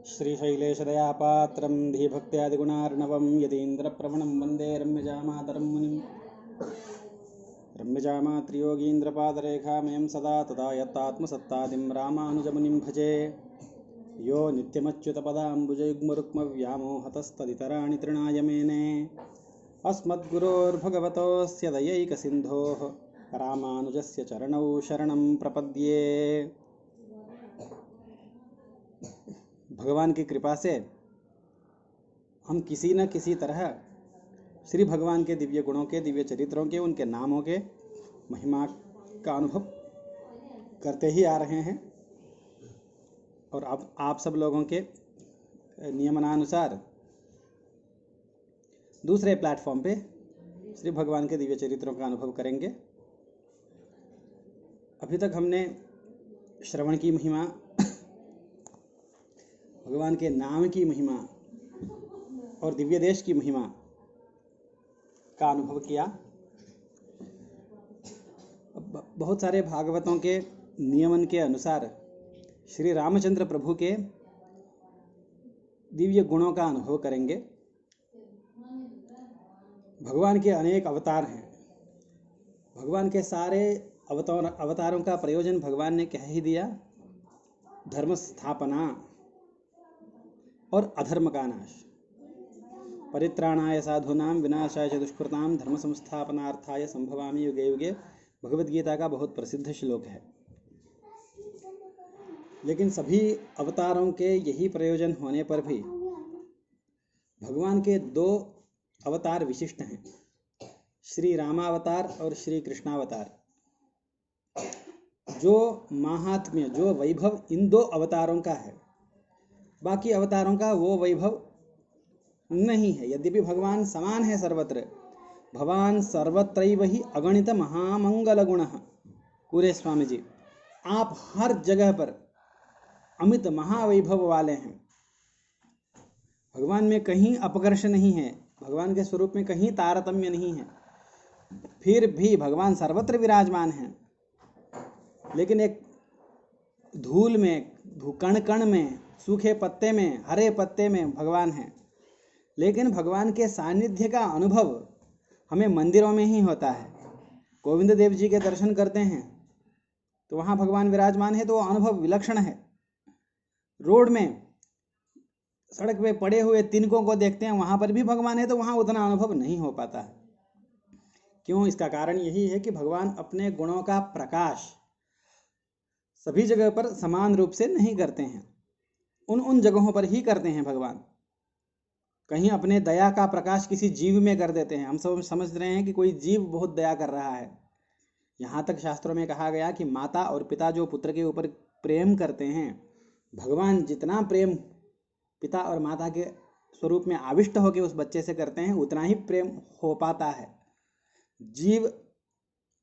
श्रीशैलेशदयापात्रं धीभक्त्यादिगुणार्णवं यतीन्द्रप्रवणं वन्दे रम्यजामातरं मुनिं रम्यजामात्रियोगीन्द्रपादरेखामयं सदा तदा यत्तात्मसत्तादिं रामानुजमुनिं भजे यो नित्यमच्युतपदाम्बुजयुग्मरुक्मव्यामोहतस्तदितराणि तृणाय मेने अस्मद्गुरोर्भगवतोऽस्य दयैकसिन्धोः रामानुजस्य चरणौ शरणं प्रपद्ये। भगवान की कृपा से हम किसी न किसी तरह श्री भगवान के दिव्य गुणों के, दिव्य चरित्रों के, उनके नामों के महिमा का अनुभव करते ही आ रहे हैं। और अब आप सब लोगों के नियमनानुसार दूसरे प्लेटफॉर्म पे श्री भगवान के दिव्य चरित्रों का अनुभव करेंगे। अभी तक हमने श्रवण की महिमा, भगवान के नाम की महिमा और दिव्य देश की महिमा का अनुभव किया। बहुत सारे भागवतों के नियमन के अनुसार श्री रामचंद्र प्रभु के दिव्य गुणों का अनुभव करेंगे। भगवान के अनेक अवतार हैं। भगवान के सारे अवतारों का प्रयोजन भगवान ने कह ही दिया, धर्म स्थापना और अधर्म का नाश। परित्राणाय साधूनां विनाशाय च दुष्कृतां धर्म संस्थापनार्थाय संभवामि युगे युगे, भगवद गीता का बहुत प्रसिद्ध श्लोक है। लेकिन सभी अवतारों के यही प्रयोजन होने पर भी भगवान के दो अवतार विशिष्ट हैं, श्री रामावतार और श्री कृष्णावतार। जो महात्म्य, जो वैभव इन दो अवतारों का है, बाकी अवतारों का वो वैभव नहीं है। यद्यपि भगवान समान है सर्वत्र, भगवान सर्वत्रैव ही अगणित महामंगल गुण। पूरे स्वामी जी, आप हर जगह पर अमित महावैभव वाले हैं। भगवान में कहीं अपकर्ष नहीं है, भगवान के स्वरूप में कहीं तारतम्य नहीं है। फिर भी भगवान सर्वत्र विराजमान हैं। लेकिन एक धूल में, कण कण में, सूखे पत्ते में, हरे पत्ते में भगवान हैं। लेकिन भगवान के सानिध्य का अनुभव हमें मंदिरों में ही होता है। गोविंद देव जी के दर्शन करते हैं तो वहाँ भगवान विराजमान है, तो वो अनुभव विलक्षण है। रोड में, सड़क पे पड़े हुए तिनकों को देखते हैं, वहाँ पर भी भगवान है, तो वहाँ उतना अनुभव नहीं हो पाता है। क्यों? इसका कारण यही है कि भगवान अपने गुणों का प्रकाश सभी जगह पर समान रूप से नहीं करते हैं। उन जगहों पर ही करते हैं भगवान। कहीं अपने दया का प्रकाश किसी जीव में कर देते हैं। हम सब समझ रहे हैं कि कोई जीव बहुत दया कर रहा है। यहाँ तक शास्त्रों में कहा गया कि माता और पिता जो पुत्र के ऊपर प्रेम करते हैं, भगवान जितना प्रेम पिता और माता के स्वरूप में आविष्ट होकर उस बच्चे से करते हैं, उतना ही प्रेम हो पाता है। जीव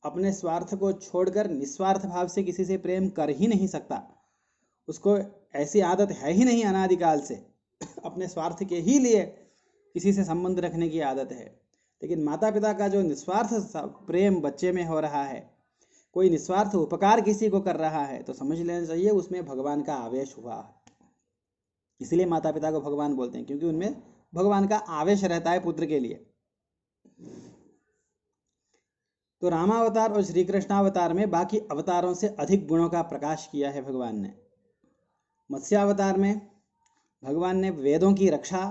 अपने स्वार्थ को छोड़कर निस्वार्थ भाव से किसी से प्रेम कर ही नहीं सकता। उसको ऐसी आदत है ही नहीं अनादिकाल से, अपने स्वार्थ के ही लिए किसी से संबंध रखने की आदत है। लेकिन माता पिता का जो निस्वार्थ प्रेम बच्चे में हो रहा है, कोई निस्वार्थ उपकार किसी को कर रहा है, तो समझ लेना चाहिए उसमें भगवान का आवेश हुआ है। इसलिए माता पिता को भगवान बोलते हैं, क्योंकि उनमें भगवान का आवेश रहता है पुत्र के लिए। तो रामावतार और श्री कृष्णावतार में बाकी अवतारों से अधिक गुणों का प्रकाश किया है भगवान ने। मत्स्यावतार में भगवान ने वेदों की रक्षा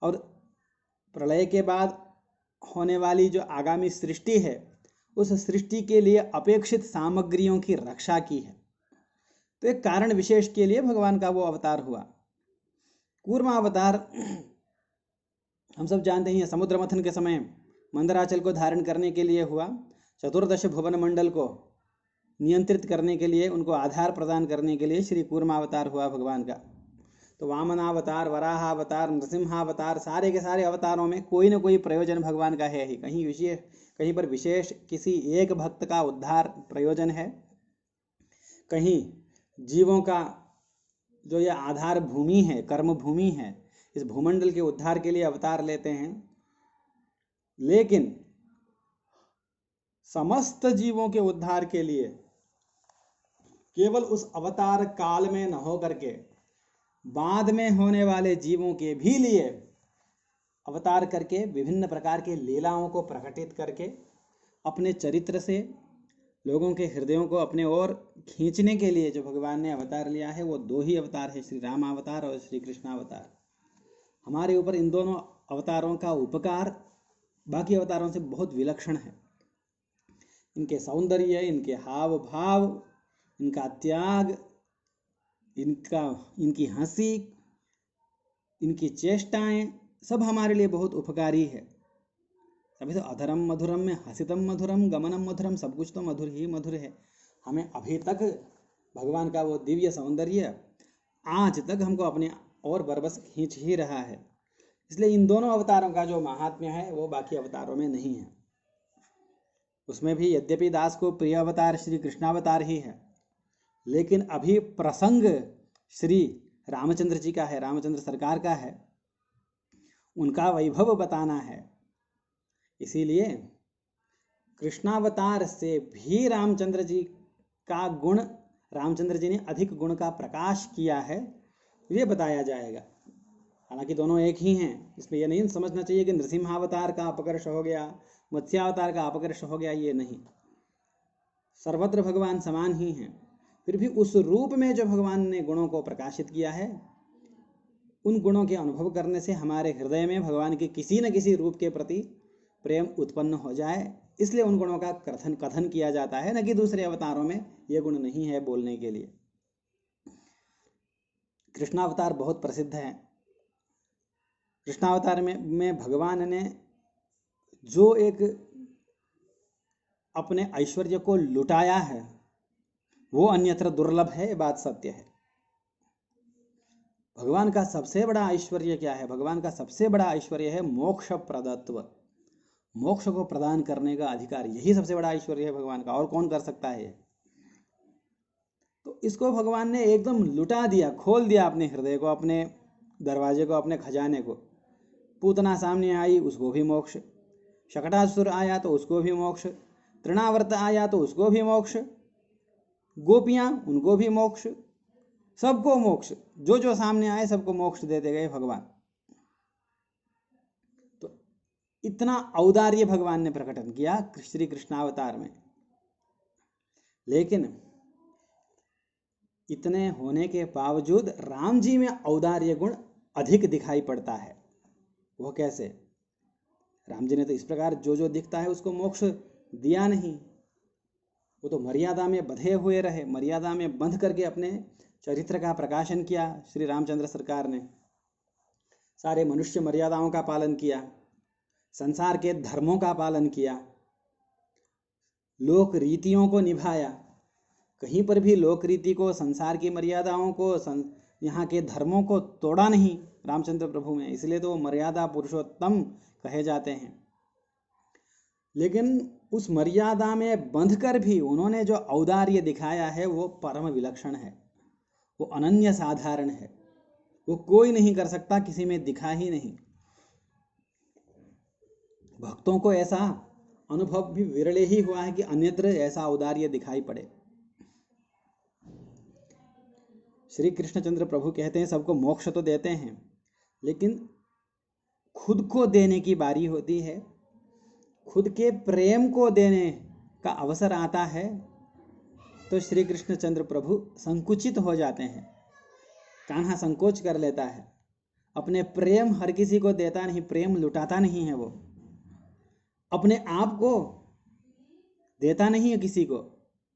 और प्रलय के बाद होने वाली जो आगामी सृष्टि है, उस सृष्टि के लिए अपेक्षित सामग्रियों की रक्षा की है। तो एक कारण विशेष के लिए भगवान का वो अवतार हुआ। कूर्मावतार हम सब जानते हैं, समुद्र मंथन के समय मंदराचल को धारण करने के लिए हुआ। चतुर्दश भुवन मंडल को नियंत्रित करने के लिए, उनको आधार प्रदान करने के लिए श्री कूर्मावतार हुआ भगवान का। तो वामनावतार, वराहावतार, नरसिम्हावतार, सारे के सारे अवतारों में कोई न कोई प्रयोजन भगवान का है ही। कहीं पर विशेष किसी एक भक्त का उद्धार प्रयोजन है, कहीं जीवों का जो यह आधार भूमि है, कर्म भूमि है, इस भूमंडल के उद्धार के लिए अवतार लेते हैं। लेकिन समस्त जीवों के उद्धार के लिए केवल उस अवतार काल में न हो करके बाद में होने वाले जीवों के भी लिए अवतार करके विभिन्न प्रकार के लीलाओं को प्रकटित करके अपने चरित्र से लोगों के हृदयों को अपने ओर खींचने के लिए जो भगवान ने अवतार लिया है वो दो ही अवतार है, श्री राम अवतार और श्री कृष्ण अवतार। हमारे ऊपर इन दोनों अवतारों का उपकार बाकी अवतारों से बहुत विलक्षण है। इनके सौंदर्य, इनके हाव भाव, इनका त्याग, इनकी हंसी, इनकी चेष्टाएं सब हमारे लिए बहुत उपकारी है। अभी तो अधरम मधुरम में हसितम मधुरम गमनम मधुरम, सब कुछ तो मधुर ही मधुर है। हमें अभी तक भगवान का वो दिव्य सौंदर्य आज तक हमको अपने और बरबस खींच ही रहा है। इसलिए इन दोनों अवतारों का जो महात्म्य है वो बाकी अवतारों में नहीं है। उसमें भी यद्यपि दास को प्रिय अवतार श्री कृष्णावतार ही है, लेकिन अभी प्रसंग श्री रामचंद्र जी का है, रामचंद्र सरकार का है, उनका वैभव बताना है। इसीलिए कृष्णावतार से भी रामचंद्र जी का गुण, रामचंद्र जी ने अधिक गुण का प्रकाश किया है, ये बताया जाएगा। हालांकि दोनों एक ही हैं, इसमें यह नहीं समझना चाहिए कि नृसिंहावतार का अपकर्ष हो गया, मत्स्यावतार का अपकर्ष हो गया, ये नहीं। सर्वत्र भगवान समान ही हैं। फिर भी उस रूप में जो भगवान ने गुणों को प्रकाशित किया है, उन गुणों के अनुभव करने से हमारे हृदय में भगवान के किसी न किसी रूप के प्रति प्रेम उत्पन्न हो जाए, इसलिए उन गुणों का कथन किया जाता है, न कि दूसरे अवतारों में ये गुण नहीं है बोलने के लिए। कृष्णावतार बहुत प्रसिद्ध है। कृष्णावतार में भगवान ने जो एक अपने ऐश्वर्य को लुटाया है वो अन्यत्र दुर्लभ है, बात सत्य है। भगवान का सबसे बड़ा ऐश्वर्य क्या है? भगवान का सबसे बड़ा ऐश्वर्य है मोक्ष प्रदत्व, मोक्ष को प्रदान करने का अधिकार, यही सबसे बड़ा ऐश्वर्य है भगवान का। और कौन कर सकता है? तो इसको भगवान ने एकदम लुटा दिया, खोल दिया अपने हृदय को, अपने दरवाजे को, अपने खजाने को। पूतना सामने आई, उसको भी मोक्ष। शकटासुर आया तो उसको भी मोक्ष। तृणावर्त आया तो उसको भी मोक्ष। गोपियां, उनको भी मोक्ष। सबको मोक्ष, जो जो सामने आए सबको मोक्ष देते गए भगवान। तो इतना औदार्य भगवान ने प्रकटन किया श्री कृष्णावतार में। लेकिन इतने होने के बावजूद राम जी में औदार्य गुण अधिक दिखाई पड़ता है। वो कैसे? राम जी ने तो इस प्रकार जो जो दिखता है उसको मोक्ष दिया नहीं। वो तो मर्यादा में बंधे हुए रहे, मर्यादा में बंध करके अपने चरित्र का प्रकाशन किया श्री रामचंद्र सरकार ने। सारे मनुष्य मर्यादाओं का पालन किया, संसार के धर्मों का पालन किया, लोक रीतियों को निभाया। कहीं पर भी लोक रीति को, संसार की मर्यादाओं को, यहाँ के धर्मों को तोड़ा नहीं रामचंद्र प्रभु में। इसलिए तो मर्यादा पुरुषोत्तम कहे जाते हैं। लेकिन उस मर्यादा में बंधकर भी उन्होंने जो औदार्य दिखाया है वो परम विलक्षण है, वो अनन्य साधारण है। वो कोई नहीं कर सकता, किसी में दिखा ही नहीं। भक्तों को ऐसा अनुभव भी विरले ही हुआ है कि अन्यत्र ऐसा औदार्य दिखाई पड़े। श्री कृष्णचंद्र प्रभु कहते हैं सबको मोक्ष तो देते हैं, लेकिन खुद को देने की बारी होती है, खुद के प्रेम को देने का अवसर आता है तो श्री कृष्णचंद्र प्रभु संकुचित हो जाते हैं। कान्हा संकोच कर लेता है, अपने प्रेम हर किसी को देता नहीं, प्रेम लुटाता नहीं है। वो अपने आप को देता नहीं है किसी को,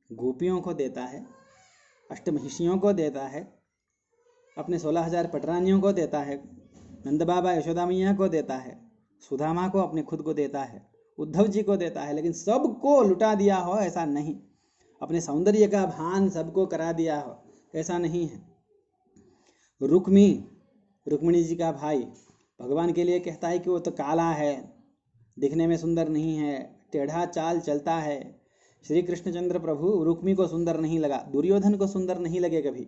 गोपियों को देता है, अष्टमहिषियों को देता है, अपने 16,000 पटरानियों को देता है, नंद बाबा यशोदा मैया को देता है, सुदामा को अपने खुद को देता है, उद्धव जी को देता है। लेकिन सबको लुटा दिया हो ऐसा नहीं, अपने सौंदर्य का भान सबको करा दिया हो ऐसा नहीं है। रुक्मिणी जी का भाई भगवान के लिए कहता है कि वो तो काला है, दिखने में सुंदर नहीं है, टेढ़ा चाल चलता है। श्री कृष्णचंद्र प्रभु रुक्मी को सुंदर नहीं लगा, दुर्योधन को सुंदर नहीं लगे कभी।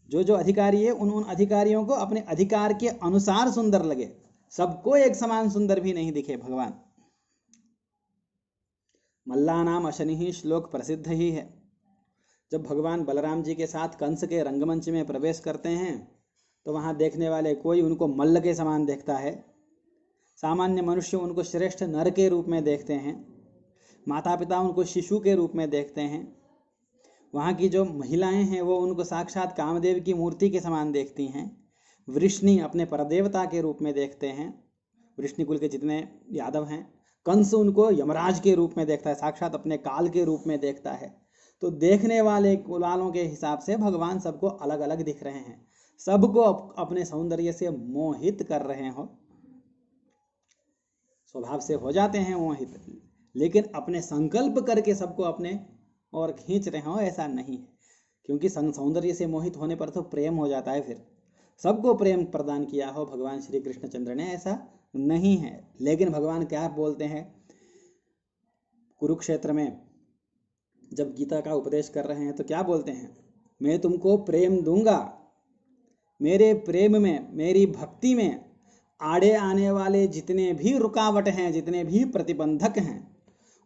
जो जो अधिकारी है उन अधिकारियों को अपने अधिकार के अनुसार सुंदर लगे, सबको एक समान सुंदर भी नहीं दिखे भगवान। मल्लानाम अशनि श्लोक प्रसिद्ध ही है। जब भगवान बलराम जी के साथ कंस के रंगमंच में प्रवेश करते हैं तो वहाँ देखने वाले कोई उनको मल्ल के समान देखता है, सामान्य मनुष्य उनको श्रेष्ठ नर के रूप में देखते हैं, माता पिता उनको शिशु के रूप में देखते हैं, वहाँ की जो महिलाएं हैं वो उनको साक्षात कामदेव की मूर्ति के समान देखती हैं, वृष्णि अपने परदेवता के रूप में देखते हैं, वृष्णि कुल के जितने यादव हैं, कंस उनको यमराज के रूप में देखता है, साक्षात अपने काल के रूप में देखता है। तो देखने वाले कुलालों के हिसाब से भगवान सबको अलग अलग दिख रहे हैं, सबको अपने सौंदर्य से मोहित कर रहे हो, स्वभाव से हो जाते हैं मोहित, लेकिन अपने संकल्प करके सबको अपने और खींच रहे हो ऐसा नहीं है, क्योंकि सौंदर्य से मोहित होने पर तो प्रेम हो जाता है, फिर सबको प्रेम प्रदान किया हो भगवान श्री कृष्णचंद्र ने, ऐसा नहीं है। लेकिन भगवान क्या बोलते हैं कुरुक्षेत्र में जब गीता का उपदेश कर रहे हैं तो क्या बोलते हैं, मैं तुमको प्रेम दूंगा, मेरे प्रेम में, मेरी भक्ति में आड़े आने वाले जितने भी रुकावट हैं, जितने भी प्रतिबंधक हैं,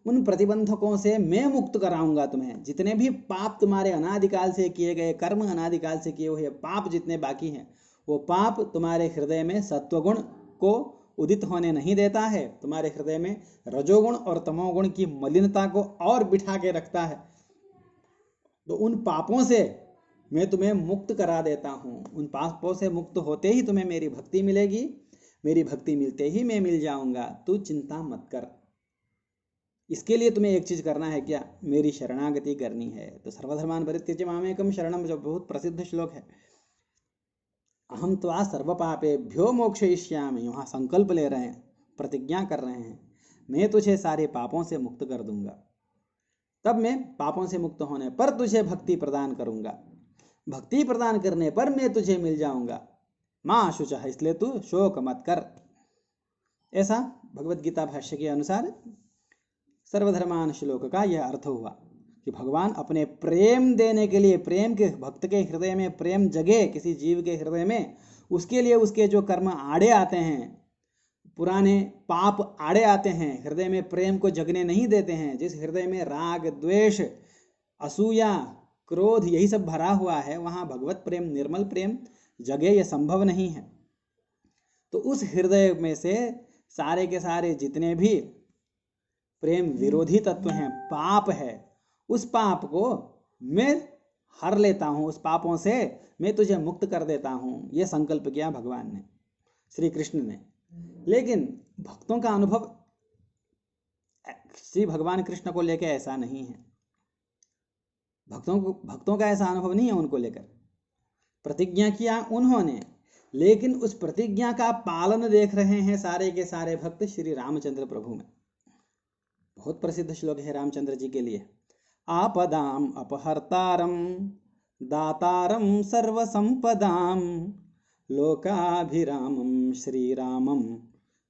उन प्रतिबंधकों से मैं मुक्त कराऊंगा तुम्हें। जितने भी पाप तुम्हारे अनादिकाल से किए गए कर्म, अनादिकाल से किए हुए पाप जितने बाकी हैं, वो पाप तुम्हारे हृदय में सत्वगुण को उदित होने नहीं देता है, तुम्हारे हृदय में रजोगुण और तमोगुण की मलिनता को और बिठा के रखता है। तो उन पापों से मैं तुम्हें मुक्त करा देता हूँ, उन पापों से मुक्त होते ही तुम्हें मेरी भक्ति मिलेगी, मेरी भक्ति मिलते ही मैं मिल जाऊंगा, तू चिंता मत कर। इसके लिए तुम्हें एक चीज करना है, क्या, मेरी शरणागति करनी है। तो सर्वधर्मान परित्यज्य मामेकम शरणम, जो बहुत प्रसिद्ध श्लोक है, अहम त्वा सर्व पापेभ्यो मोक्षयिष्यामि, वहाँ संकल्प ले रहे हैं, प्रतिज्ञा कर रहे हैं, मैं तुझे सारे पापों से मुक्त कर दूंगा, तब मैं पापों से मुक्त होने पर तुझे भक्ति प्रदान करूंगा, भक्ति प्रदान करने पर मैं तुझे मिल जाऊंगा, माँ शुचः, इसलिए तू शोक मत कर। ऐसा भगवत गीता भाष्य के अनुसार सर्वधर्मान श्लोक का यह अर्थ हुआ कि भगवान अपने प्रेम देने के लिए, प्रेम के भक्त के हृदय में प्रेम जगे किसी जीव के हृदय में, उसके लिए उसके जो कर्म आड़े आते हैं, पुराने पाप आड़े आते हैं, हृदय में प्रेम को जगने नहीं देते हैं, जिस हृदय में राग द्वेष असूया क्रोध यही सब भरा हुआ है, वहाँ भगवत प्रेम, निर्मल प्रेम जगे, यह संभव नहीं है। तो उस हृदय में से सारे के सारे जितने भी प्रेम विरोधी तत्व हैं, पाप है, उस पाप को मैं हर लेता हूँ, उस पापों से मैं तुझे मुक्त कर देता हूँ, ये संकल्प किया भगवान ने, श्री कृष्ण ने। लेकिन भक्तों का अनुभव श्री भगवान कृष्ण को लेकर ऐसा नहीं है, भक्तों का ऐसा अनुभव नहीं है उनको लेकर। प्रतिज्ञा किया उन्होंने, लेकिन उस प्रतिज्ञा का पालन देख रहे हैं सारे के सारे भक्त श्री रामचंद्र प्रभु में। बहुत प्रसिद्ध श्लोक है रामचंद्र जी के लिए, आपदाम अपहर्तारम दातारम सर्वसंपदाम लोकाभिरामम श्रीरामम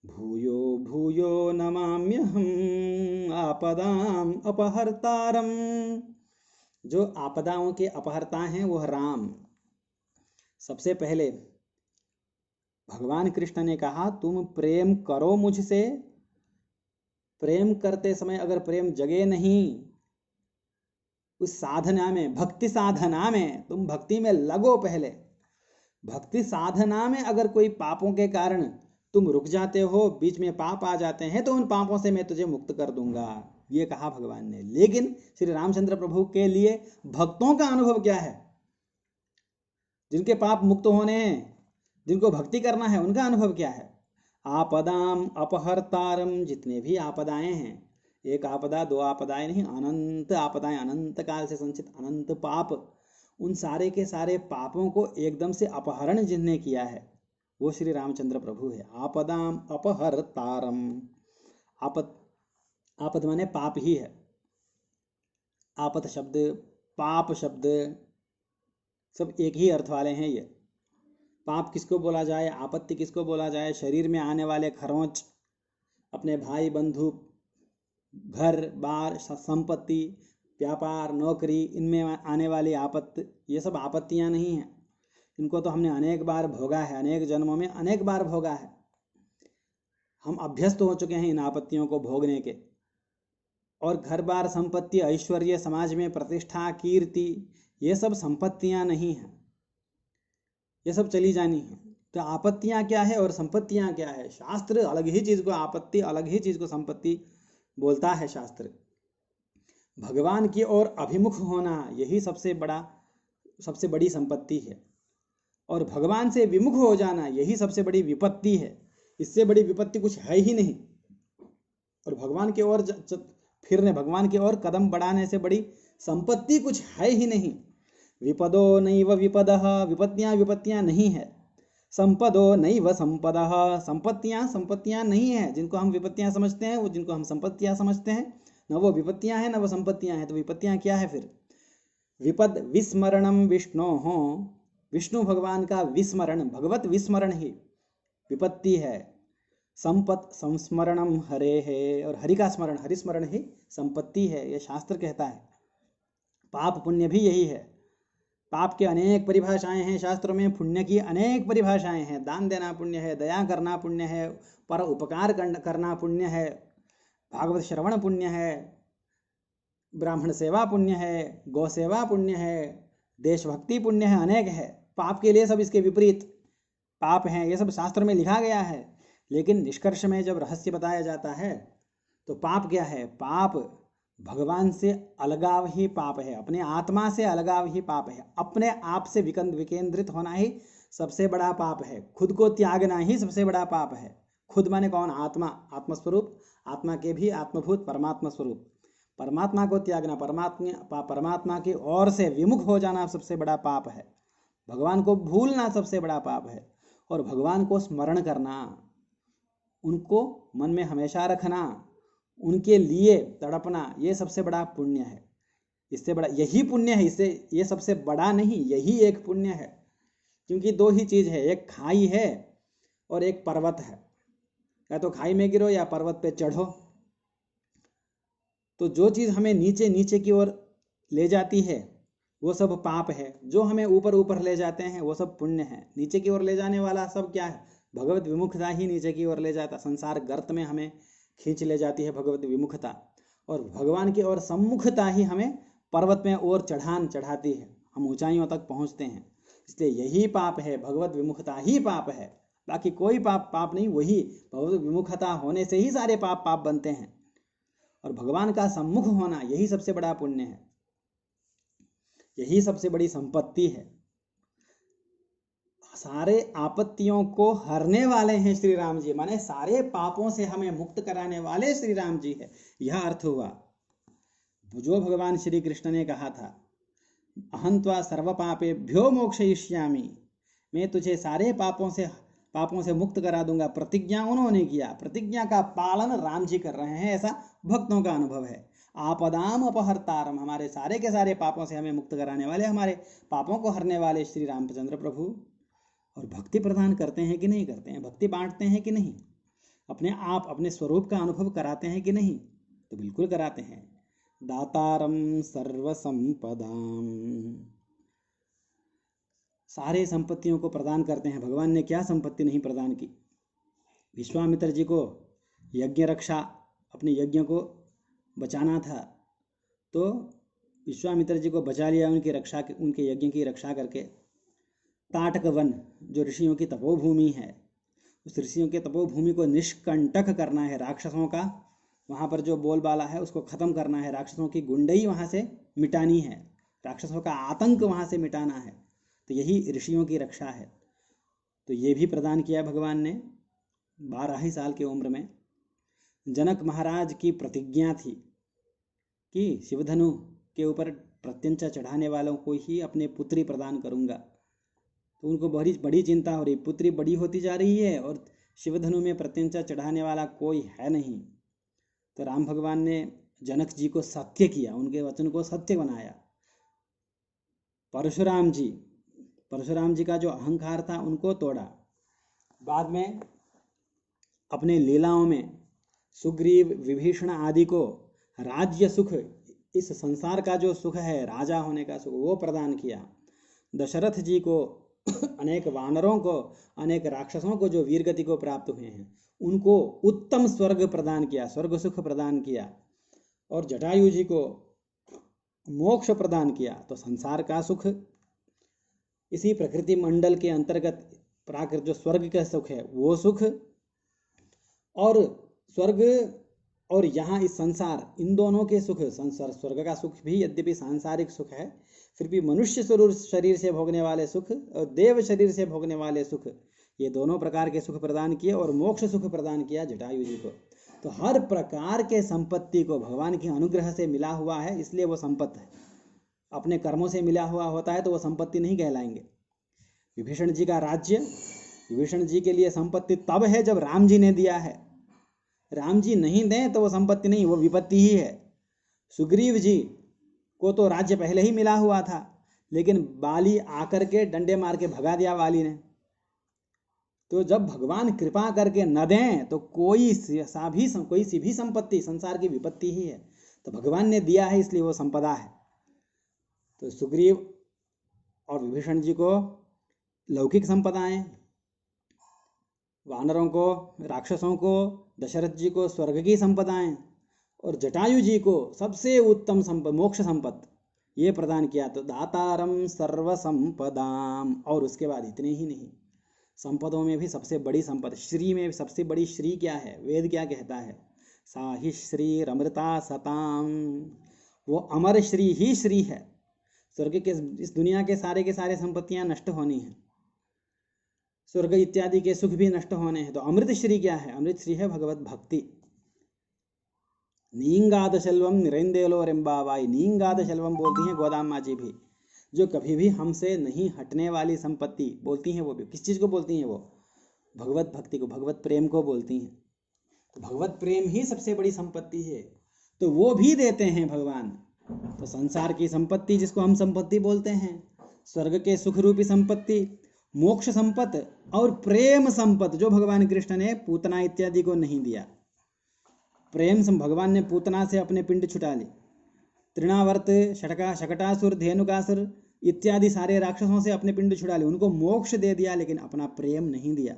भूयो भूयो नमाम्यहम आपदाम अपहर्तारम। जो आपदाओं के अपहर्ता हैं वह राम। सबसे पहले भगवान कृष्ण ने कहा, तुम प्रेम करो मुझसे, प्रेम करते समय अगर प्रेम जगे नहीं, उस साधना में, भक्ति साधना में, तुम भक्ति में लगो पहले, भक्ति साधना में अगर कोई पापों के कारण तुम रुक जाते हो, बीच में पाप आ जाते हैं, तो उन पापों से मैं तुझे मुक्त कर दूंगा, ये कहा भगवान ने। लेकिन श्री रामचंद्र प्रभु के लिए भक्तों का अनुभव क्या है, जिनके पाप मुक्त होने हैं, जिनको भक्ति करना है, उनका अनुभव क्या है। आपदाम अपहर्तारम, जितने भी आपदाएं हैं, एक आपदा दो आपदाएं नहीं, अनंत आपदाएं, अनंत काल से संचित अनंत पाप, उन सारे के सारे पापों को एकदम से अपहरण जिन्हें किया है वो श्री रामचंद्र प्रभु है। आपदाम अपहर्तारम, आपद माने पाप ही है, आपद शब्द, पाप शब्द सब एक ही अर्थ वाले हैं। ये पाप किसको बोला जाए, आपत्ति किसको बोला जाए, शरीर में आने वाले खरोंच, अपने भाई बंधु, घर बार, संपत्ति, व्यापार, नौकरी, इनमें आने वाली आपत्ति, ये सब आपत्तियां नहीं हैं। इनको तो हमने अनेक बार भोगा है, अनेक जन्मों में अनेक बार भोगा है, हम अभ्यस्त हो चुके हैं इन आपत्तियों को भोगने के। और घर बार, संपत्ति, ऐश्वर्य, समाज में प्रतिष्ठा, कीर्ति, ये सब संपत्तियां नहीं हैं, ये सब चली जानी है। तो आपत्तियां क्या है और संपत्तियां क्या है? शास्त्र अलग ही चीज को आपत्ति, अलग ही चीज को संपत्ति बोलता है शास्त्र। भगवान की ओर अभिमुख होना यही सबसे बड़ी संपत्ति है, और भगवान से विमुख हो जाना यही सबसे बड़ी विपत्ति है। इससे बड़ी विपत्ति कुछ है ही नहीं। और भगवान की ओर फिरने, भगवान की ओर कदम बढ़ाने से बड़ी संपत्ति कुछ है ही नहीं। विपदो नैव विपदः, विपत्तियां नहीं है। संपदो नैव संपदः, संपत्तियां नहीं है। जिनको हम विपत्तियां समझते हैं, वो जिनको हम संपत्तियां समझते हैं, न वो विपत्तियां हैं न वो संपत्तियां हैं। तो विपत्तियां क्या है फिर? विपद विस्मरणम विष्णोः, विष्णु भगवान का विस्मरण, भगवत विस्मरण ही विपत्ति है। संपत संस्मरणम हरे है, और हरि का स्मरण, हरिस्मरण ही संपत्ति है, यह शास्त्र कहता है। पाप पुण्य भी यही है। पाप के अनेक परिभाषाएं हैं शास्त्रों में, पुण्य की अनेक परिभाषाएं हैं। दान देना पुण्य है, दया करना पुण्य है, पर उपकार करना पुण्य है, भागवत श्रवण पुण्य है, ब्राह्मण सेवा पुण्य है, गौ सेवा पुण्य है, देशभक्ति पुण्य है, अनेक है। पाप के लिए सब इसके विपरीत पाप हैं, ये सब शास्त्र में लिखा गया है। लेकिन निष्कर्ष में जब रहस्य बताया जाता है तो पाप क्या है? पाप भगवान से अलगाव ही पाप है, अपने आत्मा से अलगाव ही पाप है, अपने आप से विकेंद्रित होना ही सबसे बड़ा पाप है, खुद को त्यागना ही सबसे बड़ा पाप है। खुद माने कौन? आत्मा, आत्मस्वरूप, आत्मा के भी आत्मभूत परमात्मा स्वरूप, परमात्मा को त्यागना, परमात्मा की ओर से विमुख हो जाना सबसे बड़ा पाप है। भगवान को भूलना सबसे बड़ा पाप है, और भगवान को स्मरण करना, उनको मन में हमेशा रखना, उनके लिए तड़पना, ये सबसे बड़ा पुण्य है। इससे बड़ा यही पुण्य है, इससे ये सबसे बड़ा नहीं, यही एक पुण्य है। क्योंकि दो ही चीज है, एक खाई है और एक पर्वत है। या तो खाई में गिरो या पर्वत पे चढ़ो। तो जो चीज हमें नीचे नीचे की ओर ले जाती है वो सब पाप है, जो हमें ऊपर ऊपर ले जाते हैं वो सब पुण्य है। नीचे की ओर ले जाने वाला सब क्या है? भगवत विमुखता ही नीचे की ओर ले जाता, संसार गर्त में हमें खींच ले जाती है भगवत विमुखता, और भगवान की ओर सम्मुखता ही हमें पर्वत में और चढ़ाती है, हम ऊंचाइयों तक पहुंचते हैं। इसलिए यही पाप है, भगवत विमुखता ही पाप है, बाकी कोई पाप नहीं। वही भगवत विमुखता होने से ही सारे पाप बनते हैं, और भगवान का सम्मुख होना यही सबसे बड़ा पुण्य है, यही सबसे बड़ी संपत्ति है। सारे आपत्तियों को हरने वाले हैं श्री राम जी, माने सारे पापों से हमें मुक्त कराने वाले श्री राम जी है, यह अर्थ हुआ। जो भगवान श्री कृष्ण ने कहा था, अहं त्वा सर्व पापेभ्यो मोक्षयिष्यामि, मैं तुझे सारे पापों से मुक्त करा दूंगा, प्रतिज्ञा उन्होंने किया। प्रतिज्ञा का पालन राम जी कर रहे हैं, ऐसा भक्तों का अनुभव है। आपदाम अपहर्तारम, हमारे सारे के सारे पापों से हमें मुक्त कराने वाले, हमारे पापों को हरने वाले श्री रामचंद्र प्रभु। और भक्ति प्रदान करते हैं कि नहीं करते हैं? भक्ति बांटते हैं कि नहीं? अपने आप अपने स्वरूप का अनुभव कराते हैं कि नहीं? तो बिल्कुल कराते हैं। दातारम सर्व संपदाम, सारे संपत्तियों को प्रदान करते हैं। भगवान ने क्या संपत्ति नहीं प्रदान की? विश्वामित्र जी को यज्ञ रक्षा, अपने यज्ञ को बचाना था, तो विश्वामित्र जी को बचा लिया, उनके यज्ञ की रक्षा करके। ताटक वन, जो ऋषियों की तपोभूमि है, उस ऋषियों के तपोभूमि को निष्कंटक करना है, राक्षसों का वहाँ पर जो बोलबाला है उसको खत्म करना है, राक्षसों की गुंडई वहाँ से मिटानी है, राक्षसों का आतंक वहाँ से मिटाना है। तो यही ऋषियों की रक्षा है। तो ये भी प्रदान किया भगवान ने। 12 ही साल की उम्र में जनक महाराज की प्रतिज्ञा थी कि शिवधनु के ऊपर प्रत्यंचा चढ़ाने वालों को ही अपने पुत्री प्रदान करूँगा। तो उनको बड़ी चिंता हो रही, पुत्री बड़ी होती जा रही है और शिवधनु में प्रत्यंचा चढ़ाने वाला कोई है नहीं। तो राम भगवान ने जनक जी को सत्य किया, उनके वचन को सत्य बनाया। परशुराम जी का जो अहंकार था उनको तोड़ा। बाद में अपने लीलाओं में सुग्रीव, विभीषण आदि को राज्य सुख, इस संसार का जो सुख है, राजा होने का सुख, वो प्रदान किया। दशरथ जी को अनेक वानरों को, अनेक राक्षसों को जो वीरगति को प्राप्त हुए हैं, उनको उत्तम स्वर्ग प्रदान किया, स्वर्ग सुख प्रदान किया। और जटायु जी को मोक्ष प्रदान किया, तो संसार का सुख, इसी प्रकृति मंडल के अंतर्गत प्राकृत जो स्वर्ग का सुख है वो सुख, और स्वर्ग और यहाँ इस संसार, इन दोनों के सुख, संसार स्वर्ग का सुख भी यद्यपि सांसारिक सुख है, फिर भी मनुष्य स्वरूप शरीर से भोगने वाले सुख और देव शरीर से भोगने वाले सुख, ये दोनों प्रकार के सुख प्रदान किए और मोक्ष सुख प्रदान किया जटायु जी को। तो हर प्रकार के संपत्ति को भगवान के अनुग्रह से मिला हुआ है, इसलिए वो संपत्ति है। अपने कर्मों से मिला हुआ होता है तो वो संपत्ति नहीं कहलाएंगे। विभीषण जी का राज्य, विभीषण जी के लिए संपत्ति तब है जब राम जी ने दिया है। राम जी नहीं दें तो वो संपत्ति नहीं, वो विपत्ति ही है। सुग्रीव जी को तो राज्य पहले ही मिला हुआ था, लेकिन बाली आकर के डंडे मार के भगा दिया वाली ने। तो जब भगवान कृपा करके न दें तो कोई सी भी संपत्ति संसार की विपत्ति ही है। तो भगवान ने दिया है इसलिए वो संपदा है। तो सुग्रीव और विभीषण जी को लौकिक संपदाएं, वानरों को, राक्षसों को, दशरथ जी को स्वर्ग की संपदाएं, और जटायु जी को सबसे उत्तम मोक्ष संपत्ति ये प्रदान किया। तो दातारम सर्व संपदाम। और उसके बाद इतने ही नहीं, संपदों में भी सबसे बड़ी संपद, श्री में सबसे बड़ी श्री क्या है? वेद क्या कहता है? सा ही श्री अमृता सताम। वो अमर श्री ही श्री है। स्वर्ग के, इस दुनिया के सारे संपत्तियां नष्ट होनी है, स्वर्ग इत्यादि के सुख भी नष्ट होने हैं। तो अमृत श्री क्या है? अमृत श्री है भगवत भक्ति। नींगाद शल्वम निरेंदेलो रेम्बावाई। नींगाद शल्वम बोलती हैं गोदामा जी भी, जो कभी भी हमसे नहीं हटने वाली संपत्ति बोलती हैं। वो भी किस चीज़ को बोलती हैं? वो भगवत भक्ति को, भगवत प्रेम को बोलती हैं। तो भगवत प्रेम ही सबसे बड़ी संपत्ति है, तो वो भी देते हैं भगवान। तो संसार की संपत्ति जिसको हम संपत्ति बोलते हैं, स्वर्ग के सुख रूपी संपत्ति, मोक्ष संपत्ति और प्रेम संपत्ति, जो भगवान कृष्ण ने पूतना इत्यादि को नहीं दिया। प्रेम भगवान ने पूतना से अपने पिंड छुटा ली, तृणावर्त, शकटासुर, धेनुकासुर इत्यादि सारे राक्षसों से अपने पिंड छुड़ा ली, उनको मोक्ष दे दिया, लेकिन अपना प्रेम नहीं दिया।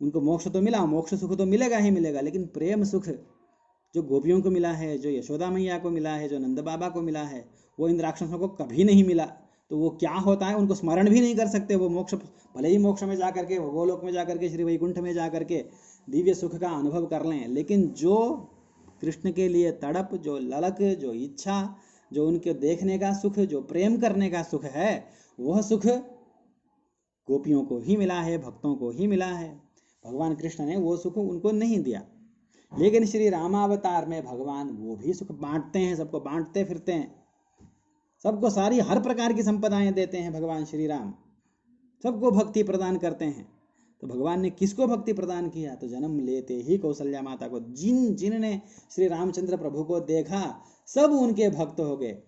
उनको मोक्ष तो मिला, मोक्ष सुख तो मिलेगा ही मिलेगा, लेकिन प्रेम सुख जो गोपियों को मिला है, जो यशोदा मैया को मिला है, जो नंद बाबा को मिला है, वो इन राक्षसों को कभी नहीं मिला। तो वो क्या होता है, उनको स्मरण भी नहीं कर सकते। वो मोक्ष, भले ही मोक्ष में जाकर के, गोलोक में जाकर के, श्री वैकुंठ में जाकर के दिव्य सुख का अनुभव कर लें, लेकिन जो कृष्ण के लिए तड़प, जो ललक, जो इच्छा, जो उनके देखने का सुख, जो प्रेम करने का सुख है, वह सुख गोपियों को ही मिला है, भक्तों को ही मिला है। भगवान कृष्ण ने वो सुख उनको नहीं दिया। लेकिन श्री रामावतार में भगवान वो भी सुख बांटते हैं, सबको बांटते फिरते हैं, सबको सारी हर प्रकार की संपदाएं देते हैं। भगवान श्री राम सबको भक्ति प्रदान करते हैं। तो भगवान ने किसको भक्ति प्रदान किया? तो जन्म लेते ही कौशल्या माता को। जिनने श्री रामचंद्र प्रभु को देखा सब उनके भक्त हो गए।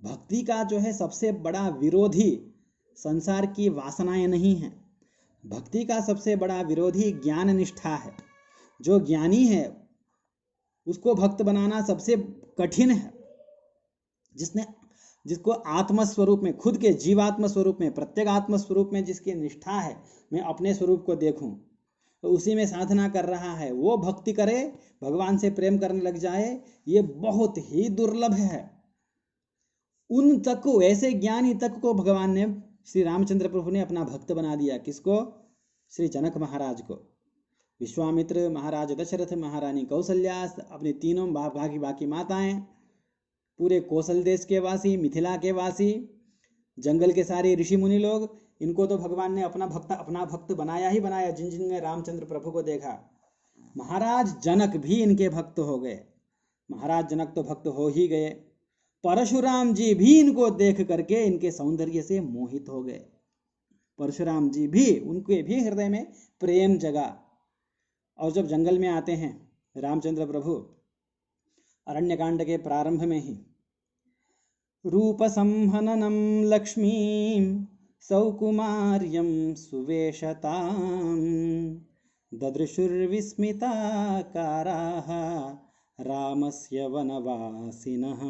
भक्ति का जो है सबसे बड़ा विरोधी संसार की वासनाएं नहीं है, भक्ति का सबसे बड़ा विरोधी ज्ञान निष्ठा है। जो ज्ञानी है उसको भक्त बनाना सबसे कठिन है। जिसको आत्मस्वरूप में, खुद के जीवात्म स्वरूप में, प्रत्येक आत्म स्वरूप में जिसकी निष्ठा है, मैं अपने स्वरूप को देखूं, तो उसी में साधना कर रहा है, वो भक्ति करे, भगवान से प्रेम करने लग जाए, ये बहुत ही दुर्लभ है। उन तक को, ऐसे ज्ञानी तक को भगवान ने, श्री रामचंद्र प्रभु ने अपना भक्त बना दिया। किसको? श्री जनक महाराज को, विश्वामित्र महाराज, दशरथ, महारानी कौशल्या, अपनी तीनों बाकी माताएं, पूरे कौशल देश के वासी, मिथिला के वासी, जंगल के सारे ऋषि मुनि लोग, इनको तो भगवान ने अपना भक्त बनाया ही बनाया, जिनने रामचंद्र प्रभु को देखा। महाराज जनक भी इनके भक्त हो गए। महाराज जनक तो भक्त हो ही गए, परशुराम जी भी इनको देख करके इनके सौंदर्य से मोहित हो गए। परशुराम जी भी, उनके भी हृदय में प्रेम जगा। और जब जंगल में आते हैं रामचंद्र प्रभु, अरण्यकांड के प्रारंभ में ही, रूप संहननम लक्ष्मीं सौकुमार्यं सुवेशतां ददृशुर्विस्मिताकाराः रामस्य वनवासिनः।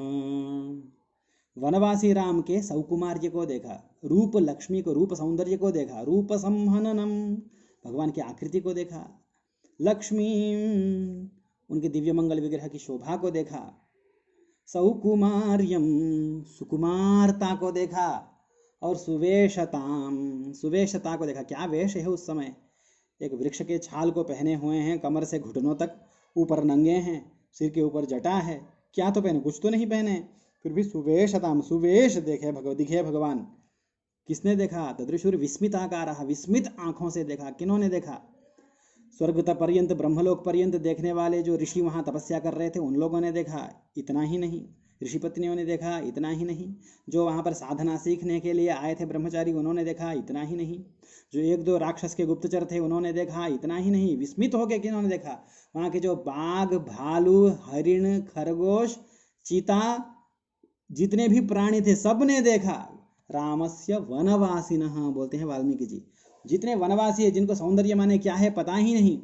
वनवासी राम के सौकुमार्य को देखा, रूप लक्ष्मी को, रूप सौंदर्य को देखा, रूप संहननम भगवान की आकृति को देखा, लक्ष्मी उनके दिव्य मंगल विग्रह की शोभा को देखा, सौकुमार्यम सुकुमारता को देखा, और सुवेशता को देखा। क्या वेश है उस समय, एक वृक्ष के छाल को पहने हुए हैं, कमर से घुटनों तक, ऊपर नंगे हैं, सिर के ऊपर जटा है, क्या तो पहने, कुछ तो नहीं पहने, फिर भी सुवेशताम, सुवेश दिखे भगवान। किसने देखा, तदृशुर विस्मिताकारः, विस्मित आंखों से देखा। किन्होंने देखा, स्वर्ग पर्यंत, ब्रह्मलोक पर्यंत देखने वाले जो ऋषि वहाँ तपस्या कर रहे थे उन लोगों ने देखा, इतना ही नहीं। ऋषि पत्नियों ने देखा, इतना ही नहीं। जो वहाँ पर साधना सीखने के लिए आए थे ब्रह्मचारी, उन्होंने देखा, इतना ही नहीं। जो एक दो राक्षस के गुप्तचर थे उन्होंने देखा, इतना ही नहीं। विस्मित होकर किन्होंने देखा, वहाँ के जो बाघ, भालू, हरिण, खरगोश, चीता, जितने भी प्राणी थे सबने देखा। रामस्य वनवासिनः बोलते हैं वाल्मीकि जी, जितने वनवासी है, जिनको सौंदर्य माने क्या है पता ही नहीं,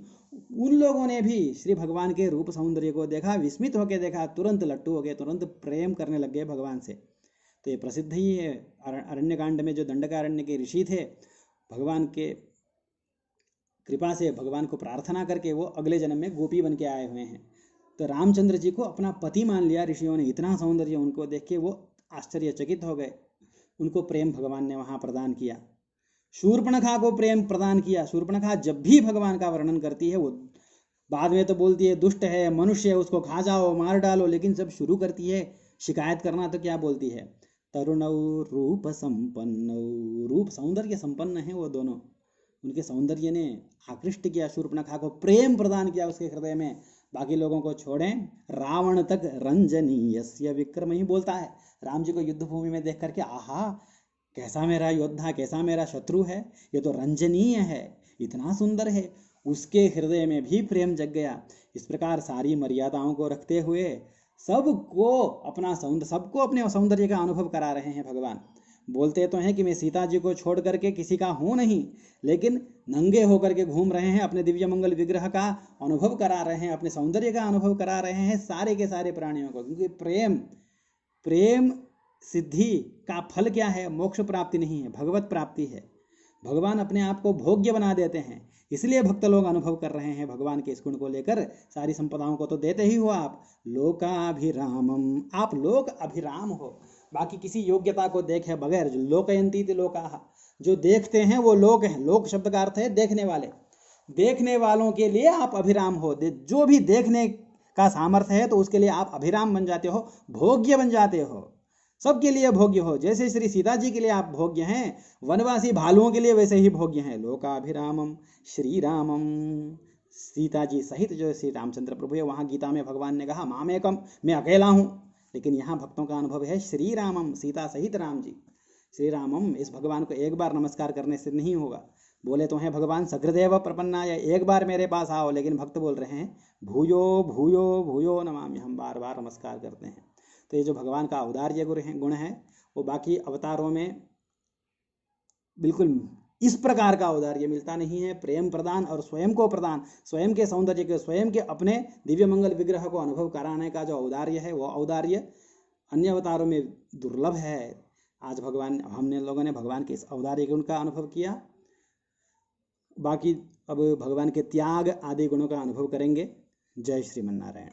उन लोगों ने भी श्री भगवान के रूप सौंदर्य को देखा, विस्मित होकर देखा, तुरंत लट्टू हो गए, तुरंत प्रेम करने लग गए भगवान से। तो ये प्रसिद्ध ही है, अरण्यकांड में जो दंडकारण्य के ऋषि थे, भगवान के कृपा से भगवान को प्रार्थना करके वो अगले जन्म में गोपी बन के आए हुए हैं। तो रामचंद्र जी को अपना पति मान लिया ऋषियों ने, इतना सौंदर्य उनको देख के वो आश्चर्यचकित हो गए। उनको प्रेम भगवान ने वहाँ प्रदान किया। शूर्पणखा को प्रेम प्रदान किया। शूर्पणखा जब भी भगवान का वर्णन करती है, वो बाद में तो बोलती है दुष्ट है, मनुष्य है, उसको खा जाओ, मार डालो, लेकिन जब शुरू करती है शिकायत करना तो क्या बोलती है, तरुणौ रूप संपन्नौ, रूप सौंदर्य संपन्न है वो दोनों। उनके सौंदर्य ने आकृष्ट किया, शूर्पणखा को प्रेम प्रदान किया उसके हृदय में। बाकी लोगों को छोड़ें, रावण तक रंजनीयस्य विक्रम ही बोलता है। राम जी को युद्ध भूमि में देख करके, आहा कैसा मेरा योद्धा, कैसा मेरा शत्रु है, ये तो रंजनीय है, इतना सुंदर है। उसके हृदय में भी प्रेम जग गया। इस प्रकार सारी मर्यादाओं को रखते हुए सबको अपने सौंदर्य का अनुभव करा रहे हैं भगवान। बोलते तो हैं कि मैं सीता जी को छोड़ करके किसी का हूँ नहीं, लेकिन नंगे होकर के घूम रहे हैं, अपने दिव्य मंगल विग्रह का अनुभव करा रहे हैं, अपने सौंदर्य का अनुभव करा रहे हैं सारे के सारे प्राणियों को। क्योंकि प्रेम सिद्धि का फल क्या है, मोक्ष प्राप्ति नहीं है, भगवत प्राप्ति है। भगवान अपने आप को भोग्य बना देते हैं, इसलिए भक्त लोग अनुभव कर रहे हैं भगवान के इस गुण को लेकर। सारी संपदाओं को तो देते ही हो आप, लोकाभिरामम, आप लोक अभिराम हो। बाकी किसी योग्यता को देखे बगैर, जो लोकयंती लोकाः, जो देखते हैं वो लोक हैं। लोक शब्द का अर्थ है देखने वाले, देखने वालों के लिए आप अभिराम हो। जो भी देखने का सामर्थ्य है तो उसके लिए आप अभिराम बन जाते हो, भोग्य बन जाते हो, सबके लिए भोग्य हो। जैसे श्री सीता जी के लिए आप भोग्य हैं, वनवासी भालुओं के लिए वैसे ही भोग्य हैं। लोकाभिरामम श्री रामम, सीता जी सहित जो श्री रामचंद्र प्रभु है। वहाँ गीता में भगवान ने कहा मामेकम, मैं अकेला हूँ, लेकिन यहाँ भक्तों का अनुभव है श्री रामम, सीता सहित राम जी। श्री रामम, इस भगवान को एक बार नमस्कार करने से नहीं होगा। बोले तो हैं भगवान सग्रदेव प्रपन्नाय, एक बार मेरे पास आओ, लेकिन भक्त बोल रहे हैं भूयो भूयो भूयो नमामि, हम बार बार नमस्कार करते हैं। तो ये जो भगवान का औदार्य गुण है, वो बाकी अवतारों में बिल्कुल इस प्रकार का औदार्य मिलता नहीं है। प्रेम प्रदान और स्वयं को प्रदान, स्वयं के सौंदर्य के, स्वयं के अपने दिव्य मंगल विग्रह को अनुभव कराने का जो औदार्य है, वो औदार्य अन्य अवतारों में दुर्लभ है। आज हमने लोगों ने भगवान के इस औदार्य गुण का अनुभव किया। बाकी अब भगवान के त्याग आदि गुणों का अनुभव करेंगे। जय श्रीमन्नारायण।